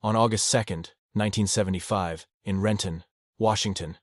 On August 2, 1975, in Renton, Washington,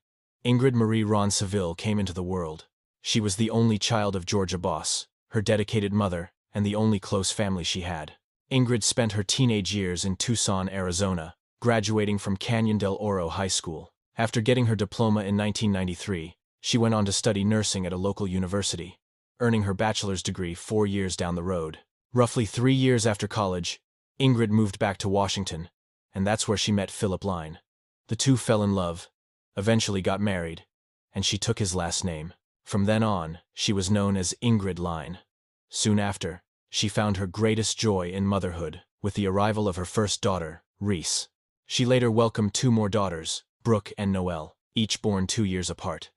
Ingrid Marie Ron Seville came into the world. She was the only child of Georgia Boss, her dedicated mother, and the only close family she had. Ingrid spent her teenage years in Tucson, Arizona, graduating from Canyon del Oro High School. After getting her diploma in 1993, she went on to study nursing at a local university, earning her bachelor's degree 4 years down the road. Roughly 3 years after college, Ingrid moved back to Washington, and that's where she met Philip Line. The two fell in love, eventually got married, and she took his last name. From then on, she was known as Ingrid Line. Soon after, she found her greatest joy in motherhood, with the arrival of her first daughter, Reese. She later welcomed 2 more daughters, Brooke and Noelle, each born 2 years apart.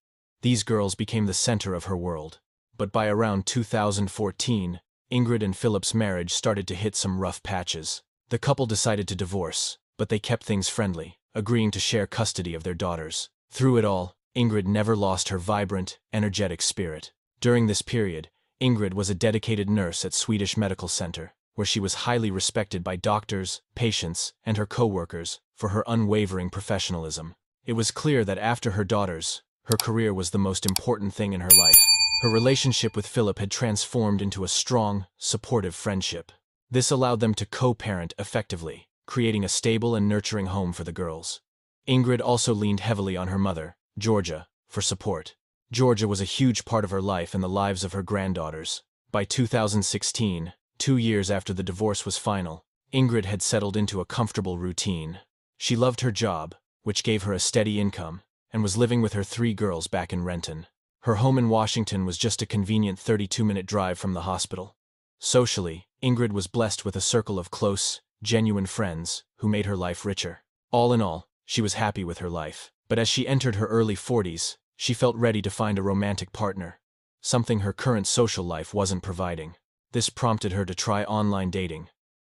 These girls became the center of her world. But by around 2014, Ingrid and Philip's marriage started to hit some rough patches. The couple decided to divorce, but they kept things friendly, agreeing to share custody of their daughters. Through it all, Ingrid never lost her vibrant, energetic spirit. During this period, Ingrid was a dedicated nurse at Swedish Medical Center, where she was highly respected by doctors, patients, and her co-workers for her unwavering professionalism. It was clear that after her daughters, her career was the most important thing in her life. Her relationship with Philip had transformed into a strong, supportive friendship. This allowed them to co-parent effectively, creating a stable and nurturing home for the girls. Ingrid also leaned heavily on her mother, Georgia, for support. Georgia was a huge part of her life and the lives of her granddaughters. By 2016, 2 years after the divorce was final, Ingrid had settled into a comfortable routine. She loved her job, which gave her a steady income, and was living with her 3 girls back in Renton. Her home in Washington was just a convenient 32-minute drive from the hospital. Socially, Ingrid was blessed with a circle of close, genuine friends who made her life richer. All in all, she was happy with her life. But as she entered her early 40s, she felt ready to find a romantic partner, something her current social life wasn't providing. This prompted her to try online dating.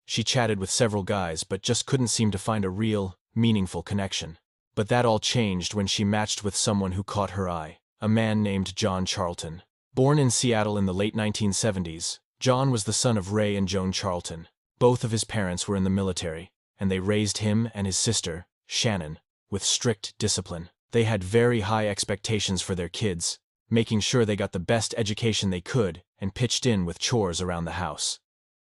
She chatted with several guys but just couldn't seem to find a real, meaningful connection. But that all changed when she matched with someone who caught her eye, a man named John Charlton. Born in Seattle in the late 1970s, John was the son of Ray and Joan Charlton. Both of his parents were in the military, and they raised him and his sister, Shannon, with strict discipline. They had very high expectations for their kids, making sure they got the best education they could and pitched in with chores around the house.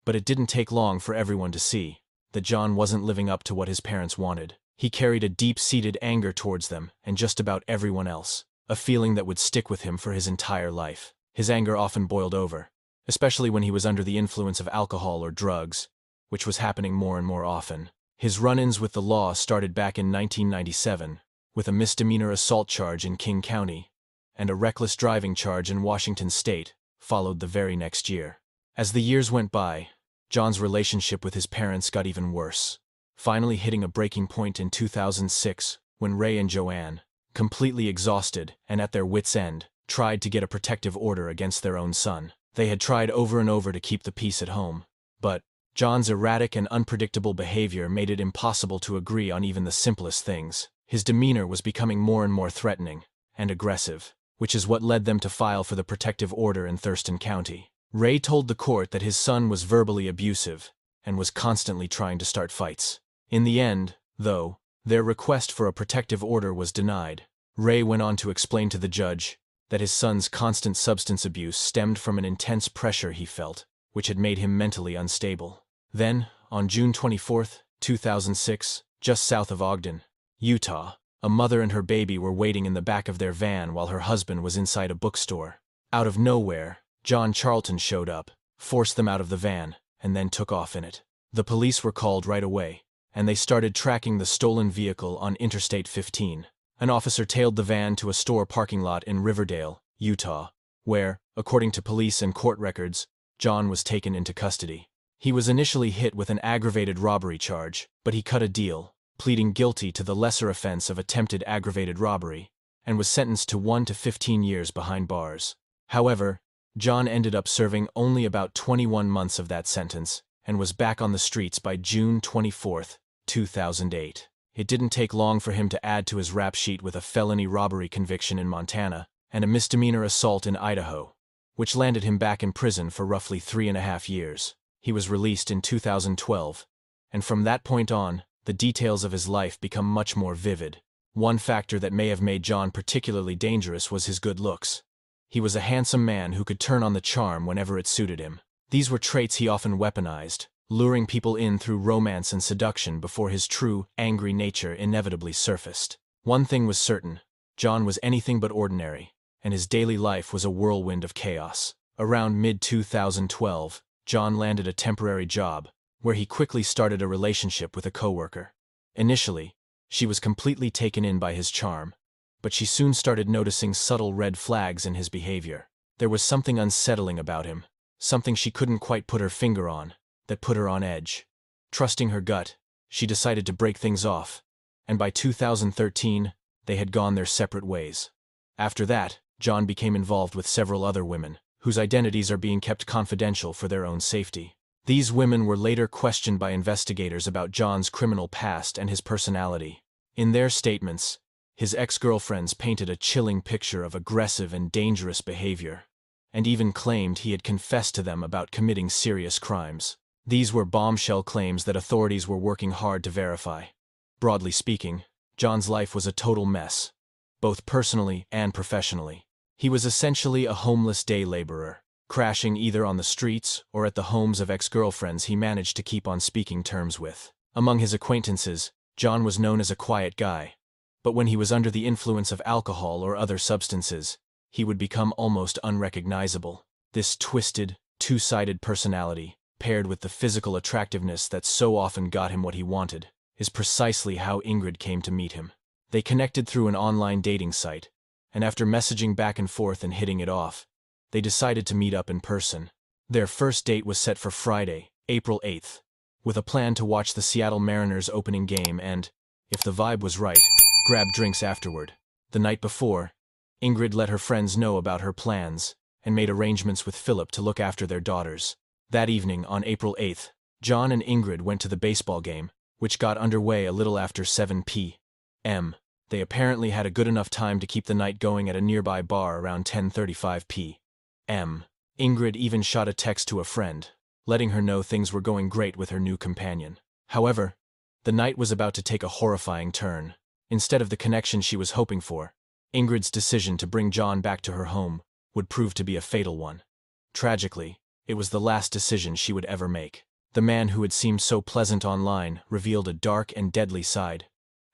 But it didn't take long for everyone to see that John wasn't living up to what his parents wanted. He carried a deep-seated anger towards them and just about everyone else, a feeling that would stick with him for his entire life. His anger often boiled over, especially when he was under the influence of alcohol or drugs, which was happening more and more often. His run-ins with the law started back in 1997, with a misdemeanor assault charge in King County, and a reckless driving charge in Washington State followed the very next year. As the years went by, John's relationship with his parents got even worse, finally hitting a breaking point in 2006 when Ray and Joanne, completely exhausted and at their wits' end, tried to get a protective order against their own son. They had tried over and over to keep the peace at home, but John's erratic and unpredictable behavior made it impossible to agree on even the simplest things. His demeanor was becoming more and more threatening and aggressive, which is what led them to file for the protective order in Thurston County. Ray told the court that his son was verbally abusive and was constantly trying to start fights. In the end, though, their request for a protective order was denied. Ray went on to explain to the judge that his son's constant substance abuse stemmed from an intense pressure he felt, which had made him mentally unstable. Then, on June 24, 2006, just south of Ogden, Utah, a mother and her baby were waiting in the back of their van while her husband was inside a bookstore. Out of nowhere, John Charlton showed up, forced them out of the van, and then took off in it. The police were called right away, and they started tracking the stolen vehicle on Interstate 15. An officer tailed the van to a store parking lot in Riverdale, Utah, where, according to police and court records, John was taken into custody. He was initially hit with an aggravated robbery charge, but he cut a deal, pleading guilty to the lesser offense of attempted aggravated robbery, and was sentenced to 1 to 15 years behind bars. However, John ended up serving only about 21 months of that sentence and was back on the streets by June 24, 2008. It didn't take long for him to add to his rap sheet with a felony robbery conviction in Montana and a misdemeanor assault in Idaho, which landed him back in prison for roughly 3.5 years. He was released in 2012, and from that point on, the details of his life become much more vivid. One factor that may have made John particularly dangerous was his good looks. He was a handsome man who could turn on the charm whenever it suited him. These were traits he often weaponized, luring people in through romance and seduction before his true, angry nature inevitably surfaced. One thing was certain: John was anything but ordinary, and his daily life was a whirlwind of chaos. Around mid-2012, John landed a temporary job, where he quickly started a relationship with a coworker. Initially, she was completely taken in by his charm, but she soon started noticing subtle red flags in his behavior. There was something unsettling about him, something she couldn't quite put her finger on, that put her on edge. Trusting her gut, she decided to break things off, and by 2013, they had gone their separate ways. After that, John became involved with several other women, whose identities are being kept confidential for their own safety. These women were later questioned by investigators about John's criminal past and his personality. In their statements, his ex-girlfriends painted a chilling picture of aggressive and dangerous behavior, and even claimed he had confessed to them about committing serious crimes. These were bombshell claims that authorities were working hard to verify. Broadly speaking, John's life was a total mess, both personally and professionally. He was essentially a homeless day laborer, crashing either on the streets or at the homes of ex-girlfriends he managed to keep on speaking terms with. Among his acquaintances, John was known as a quiet guy, but when he was under the influence of alcohol or other substances, he would become almost unrecognizable. This twisted, two-sided personality, paired with the physical attractiveness that so often got him what he wanted, is precisely how Ingrid came to meet him. They connected through an online dating site, and after messaging back and forth and hitting it off, they decided to meet up in person. Their first date was set for Friday, April 8th, with a plan to watch the Seattle Mariners opening game and, if the vibe was right, grab drinks afterward. The night before, Ingrid let her friends know about her plans and made arrangements with Philip to look after their daughters. That evening, on April 8th, John and Ingrid went to the baseball game, which got underway a little after 7 p.m. They apparently had a good enough time to keep the night going at a nearby bar around 10:35 p.m. Ingrid even shot a text to a friend, letting her know things were going great with her new companion. However, the night was about to take a horrifying turn. Instead of the connection she was hoping for, Ingrid's decision to bring John back to her home would prove to be a fatal one. Tragically, it was the last decision she would ever make. The man who had seemed so pleasant online revealed a dark and deadly side,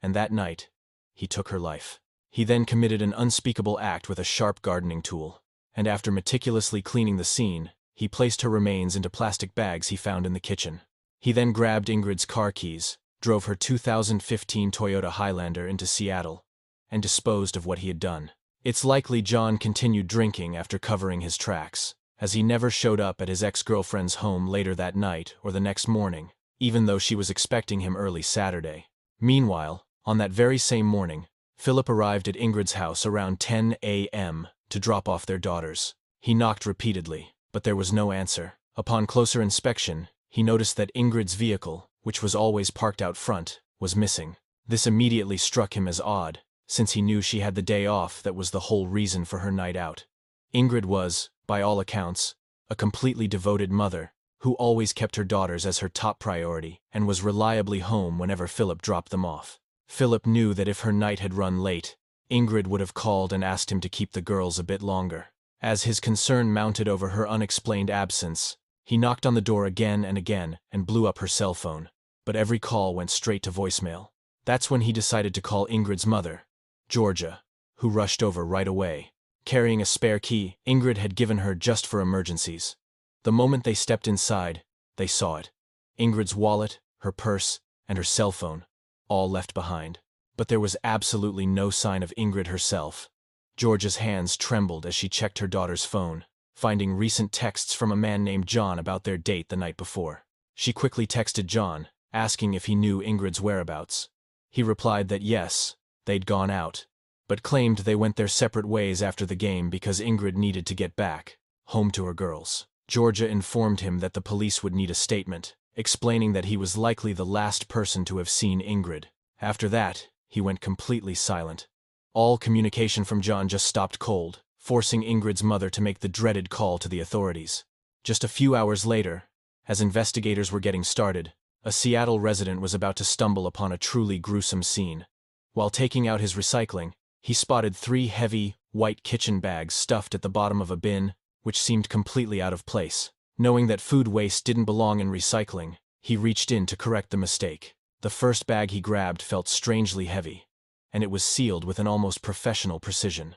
and that night, he took her life. He then committed an unspeakable act with a sharp gardening tool, and after meticulously cleaning the scene, he placed her remains into plastic bags he found in the kitchen. He then grabbed Ingrid's car keys, drove her 2015 Toyota Highlander into Seattle, and disposed of what he had done. It's likely John continued drinking after covering his tracks, as he never showed up at his ex-girlfriend's home later that night or the next morning, even though she was expecting him early Saturday. Meanwhile, on that very same morning, Philip arrived at Ingrid's house around 10 a.m. to drop off their daughters. He knocked repeatedly, but there was no answer. Upon closer inspection, he noticed that Ingrid's vehicle, which was always parked out front, was missing. This immediately struck him as odd, since he knew she had the day off that was the whole reason for her night out. Ingrid was, by all accounts, a completely devoted mother, who always kept her daughters as her top priority and was reliably home whenever Philip dropped them off. Philip knew that if her night had run late, Ingrid would have called and asked him to keep the girls a bit longer. As his concern mounted over her unexplained absence, he knocked on the door again and blew up her cell phone, but every call went straight to voicemail. That's when he decided to call Ingrid's mother, Georgia, who rushed over right away. Carrying a spare key Ingrid had given her just for emergencies. The moment they stepped inside, they saw it. Ingrid's wallet, her purse, and her cell phone, all left behind. But there was absolutely no sign of Ingrid herself. Georgia's hands trembled as she checked her daughter's phone, finding recent texts from a man named John about their date the night before. She quickly texted John, asking if he knew Ingrid's whereabouts. He replied that yes, they'd gone out, but claimed they went their separate ways after the game because Ingrid needed to get back home to her girls. Georgia informed him that the police would need a statement, explaining that he was likely the last person to have seen Ingrid. After that, he went completely silent. All communication from John just stopped cold, forcing Ingrid's mother to make the dreaded call to the authorities. Just a few hours later, as investigators were getting started, a Seattle resident was about to stumble upon a truly gruesome scene. While taking out his recycling, he spotted 3 heavy, white kitchen bags stuffed at the bottom of a bin, which seemed completely out of place. Knowing that food waste didn't belong in recycling, he reached in to correct the mistake. The first bag he grabbed felt strangely heavy, and it was sealed with an almost professional precision.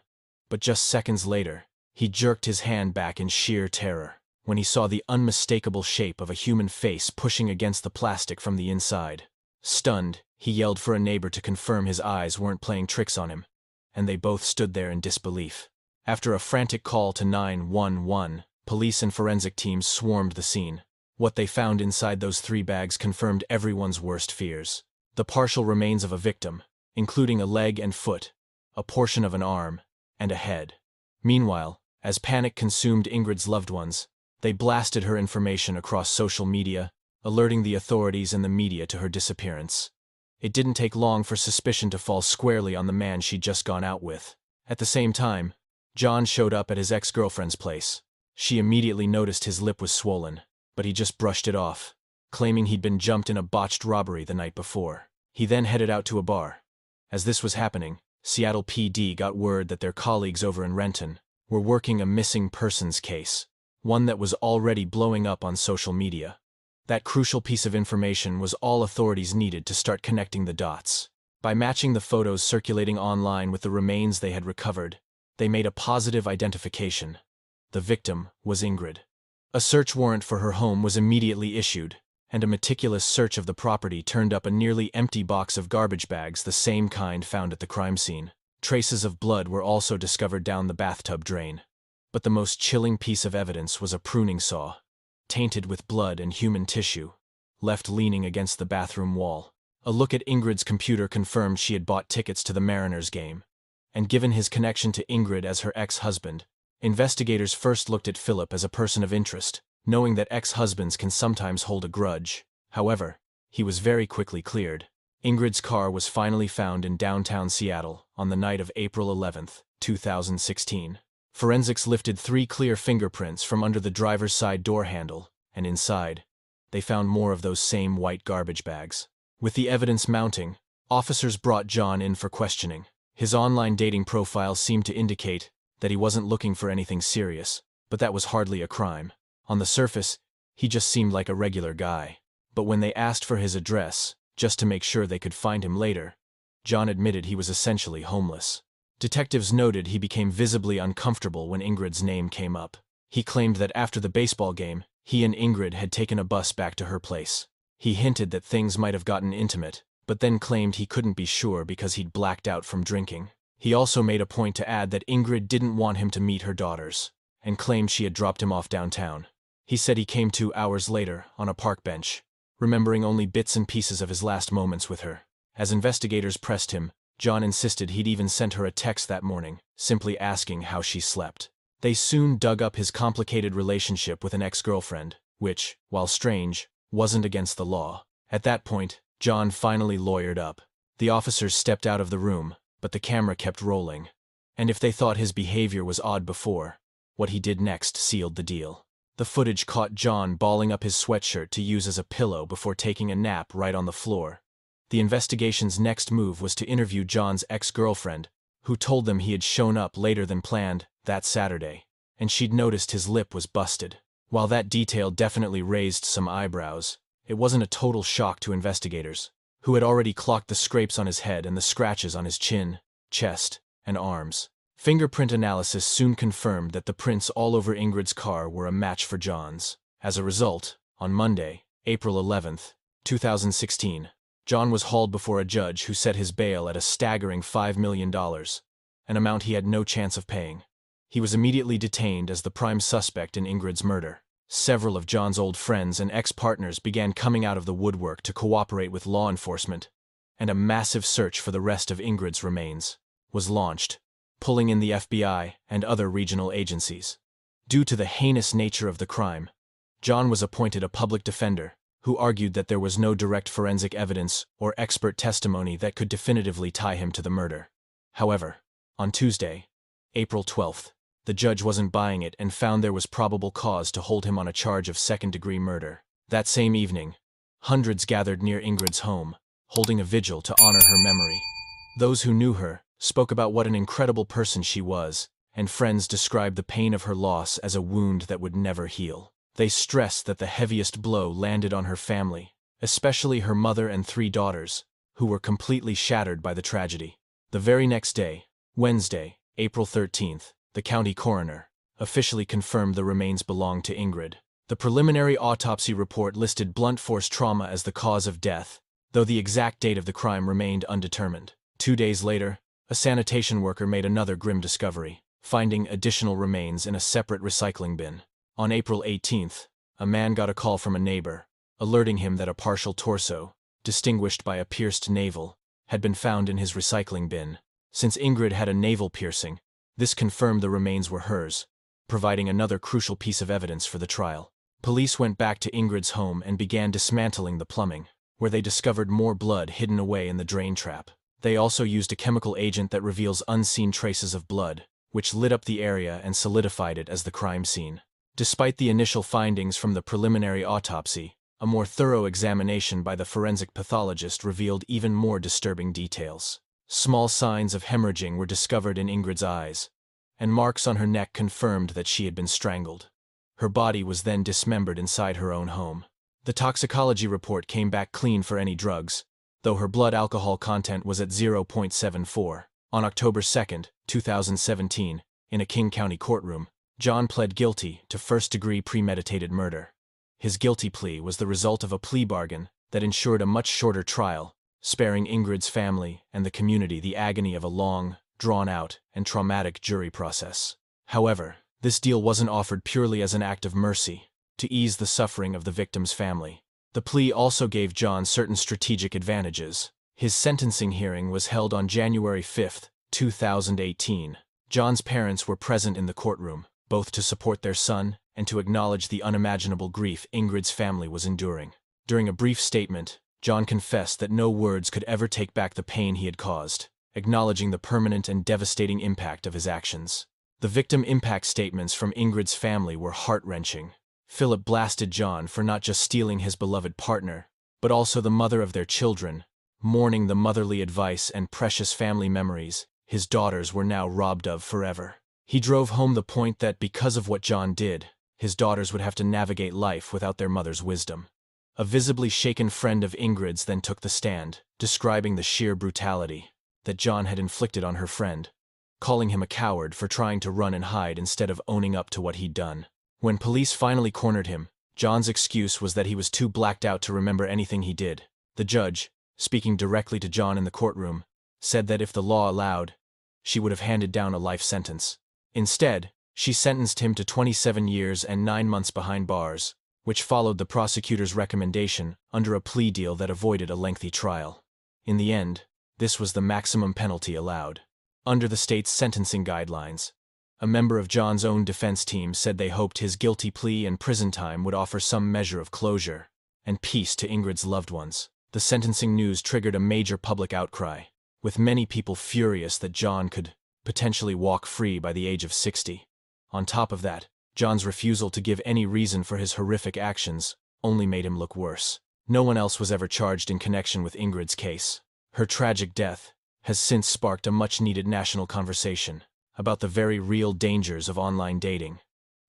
But just seconds later, he jerked his hand back in sheer terror when he saw the unmistakable shape of a human face pushing against the plastic from the inside. Stunned, he yelled for a neighbor to confirm his eyes weren't playing tricks on him, and they both stood there in disbelief. After a frantic call to 911, police and forensic teams swarmed the scene. What they found inside those 3 bags confirmed everyone's worst fears. The partial remains of a victim, including a leg and foot, a portion of an arm, and a head. Meanwhile, as panic consumed Ingrid's loved ones, they blasted her information across social media, alerting the authorities and the media to her disappearance. It didn't take long for suspicion to fall squarely on the man she'd just gone out with. At the same time, John showed up at his ex-girlfriend's place. She immediately noticed his lip was swollen, but he just brushed it off, claiming he'd been jumped in a botched robbery the night before. He then headed out to a bar. As this was happening, Seattle PD got word that their colleagues over in Renton were working a missing persons case, one that was already blowing up on social media. That crucial piece of information was all authorities needed to start connecting the dots. By matching the photos circulating online with the remains they had recovered, they made a positive identification. The victim was Ingrid. A search warrant for her home was immediately issued, and a meticulous search of the property turned up a nearly empty box of garbage bags, the same kind found at the crime scene. Traces of blood were also discovered down the bathtub drain. But the most chilling piece of evidence was a pruning saw, tainted with blood and human tissue, left leaning against the bathroom wall. A look at Ingrid's computer confirmed she had bought tickets to the Mariners game. And given his connection to Ingrid as her ex-husband, investigators first looked at Philip as a person of interest, knowing that ex-husbands can sometimes hold a grudge. However, he was very quickly cleared. Ingrid's car was finally found in downtown Seattle on the night of April 11, 2016. Forensics lifted 3 clear fingerprints from under the driver's side door handle, and inside, they found more of those same white garbage bags. With the evidence mounting, officers brought John in for questioning. His online dating profile seemed to indicate that he wasn't looking for anything serious, but that was hardly a crime. On the surface, he just seemed like a regular guy. But when they asked for his address, just to make sure they could find him later, John admitted he was essentially homeless. Detectives noted he became visibly uncomfortable when Ingrid's name came up. He claimed that after the baseball game, he and Ingrid had taken a bus back to her place. He hinted that things might have gotten intimate, but then claimed he couldn't be sure because he'd blacked out from drinking. He also made a point to add that Ingrid didn't want him to meet her daughters, and claimed she had dropped him off downtown. He said he came 2 hours later, on a park bench, remembering only bits and pieces of his last moments with her. As investigators pressed him, John insisted he'd even sent her a text that morning, simply asking how she slept. They soon dug up his complicated relationship with an ex-girlfriend, which, while strange, wasn't against the law. At that point, John finally lawyered up. The officers stepped out of the room, but the camera kept rolling. And if they thought his behavior was odd before, what he did next sealed the deal. The footage caught John balling up his sweatshirt to use as a pillow before taking a nap right on the floor. The investigation's next move was to interview John's ex-girlfriend, who told them he had shown up later than planned that Saturday, and she'd noticed his lip was busted. While that detail definitely raised some eyebrows, it wasn't a total shock to investigators, who had already clocked the scrapes on his head and the scratches on his chin, chest, and arms. Fingerprint analysis soon confirmed that the prints all over Ingrid's car were a match for John's. As a result, on Monday, April 11, 2016, John was hauled before a judge who set his bail at a staggering $5 million, an amount he had no chance of paying. He was immediately detained as the prime suspect in Ingrid's murder. Several of John's old friends and ex-partners began coming out of the woodwork to cooperate with law enforcement, and a massive search for the rest of Ingrid's remains was launched, pulling in the FBI and other regional agencies. Due to the heinous nature of the crime, John was appointed a public defender, who argued that there was no direct forensic evidence or expert testimony that could definitively tie him to the murder. However, on Tuesday, April 12th, the judge wasn't buying it and found there was probable cause to hold him on a charge of second-degree murder. That same evening, Hundreds gathered near Ingrid's home, holding a vigil to honor her memory. Those who knew her spoke about what an incredible person she was, and friends described the pain of her loss as a wound that would never heal. They stressed that the heaviest blow landed on her family, especially her mother and 3 daughters, who were completely shattered by the tragedy. The very next day, Wednesday, April 13th, the county coroner officially confirmed the remains belonged to Ingrid. The preliminary autopsy report listed blunt force trauma as the cause of death, though the exact date of the crime remained undetermined. 2 days later, a sanitation worker made another grim discovery, finding additional remains in a separate recycling bin. On April 18th, a man got a call from a neighbor, alerting him that a partial torso, distinguished by a pierced navel, had been found in his recycling bin. Since Ingrid had a navel piercing, this confirmed the remains were hers, providing another crucial piece of evidence for the trial. Police went back to Ingrid's home and began dismantling the plumbing, where they discovered more blood hidden away in the drain trap. They also used a chemical agent that reveals unseen traces of blood, which lit up the area and solidified it as the crime scene. Despite the initial findings from the preliminary autopsy, a more thorough examination by the forensic pathologist revealed even more disturbing details. Small signs of hemorrhaging were discovered in Ingrid's eyes, and marks on her neck confirmed that she had been strangled. Her body was then dismembered inside her own home. The toxicology report came back clean for any drugs, though her blood alcohol content was at 0.74. On October 2, 2017, in a King County courtroom, John pled guilty to first-degree premeditated murder. His guilty plea was the result of a plea bargain that ensured a much shorter trial, sparing Ingrid's family and the community the agony of a long, drawn-out, and traumatic jury process. However, this deal wasn't offered purely as an act of mercy, to ease the suffering of the victim's family. The plea also gave John certain strategic advantages. His sentencing hearing was held on January 5, 2018. John's parents were present in the courtroom, both to support their son and to acknowledge the unimaginable grief Ingrid's family was enduring. During a brief statement, John confessed that no words could ever take back the pain he had caused, acknowledging the permanent and devastating impact of his actions. The victim impact statements from Ingrid's family were heart-wrenching. Philip blasted John for not just stealing his beloved partner, but also the mother of their children, mourning the motherly advice and precious family memories his daughters were now robbed of forever. He drove home the point that because of what John did, his daughters would have to navigate life without their mother's wisdom. A visibly shaken friend of Ingrid's then took the stand, describing the sheer brutality that John had inflicted on her friend, calling him a coward for trying to run and hide instead of owning up to what he'd done. When police finally cornered him, John's excuse was that he was too blacked out to remember anything he did. The judge, speaking directly to John in the courtroom, said that if the law allowed, she would have handed down a life sentence. Instead, she sentenced him to 27 years and 9 months behind bars, which followed the prosecutor's recommendation under a plea deal that avoided a lengthy trial. In the end, this was the maximum penalty allowed. Under the state's sentencing guidelines, a member of John's own defense team said they hoped his guilty plea and prison time would offer some measure of closure and peace to Ingrid's loved ones. The sentencing news triggered a major public outcry, with many people furious that John could potentially walk free by the age of 60. On top of that, John's refusal to give any reason for his horrific actions only made him look worse. No one else was ever charged in connection with Ingrid's case. Her tragic death has since sparked a much-needed national conversation about the very real dangers of online dating.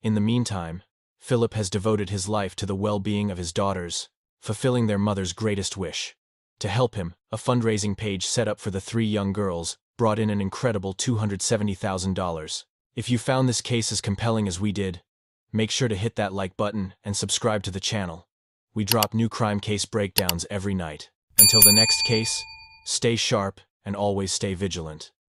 In the meantime, Philip has devoted his life to the well-being of his daughters, fulfilling their mother's greatest wish. To help him, a fundraising page set up for the 3 young girls brought in an incredible $270,000. If you found this case as compelling as we did, make sure to hit that like button and subscribe to the channel. We drop new crime case breakdowns every night. Until the next case, stay sharp and always stay vigilant.